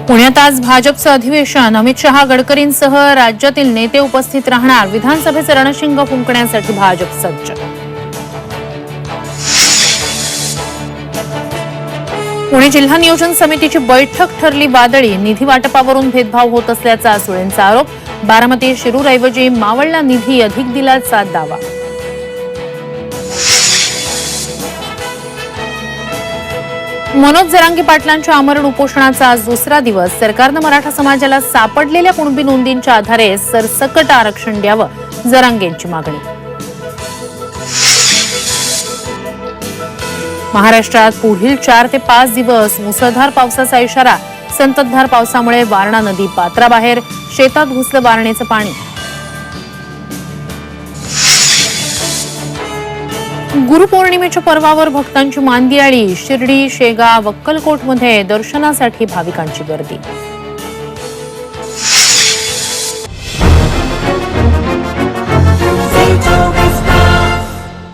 पुण्यात आज भाजपचं अधिवेशन. अमित शहा गडकरींसह राज्यातील नेते उपस्थित राहणार. विधानसभेचं रणशिंग फुंकण्यासाठी भाजप सज्ज. पुणे जिल्हा नियोजन समितीची बैठक ठरली वादळी. निधी वाटपावरून भेदभाव होत असल्याचा सुळेंचा आरोप. बारामती शिरूरऐवजी मावळला निधी अधिक दिल्याचा दावा. मनोज जरांगे पाटलांच्या आमरण उपोषणाचा आज दुसरा दिवस. सरकारनं मराठा समाजाला सापडलेल्या कुणबी नोंदींच्या आधारे सरसकट आरक्षण द्यावं, जरांगेंची मागणी. महाराष्ट्रात पुढील 4 ते 5 दिवस मुसळधार पावसाचा इशारा. संततधार पावसामुळे वारणा नदी पात्राबाहेर. शेतात घुसलं वारणेचं पाणी. गुरुपौर्णिमेच्या पर्वावर भक्तांची मांदियाळी. शिर्डी, शेगाव, अक्कलकोटमध्ये दर्शनासाठी भाविकांची गर्दी.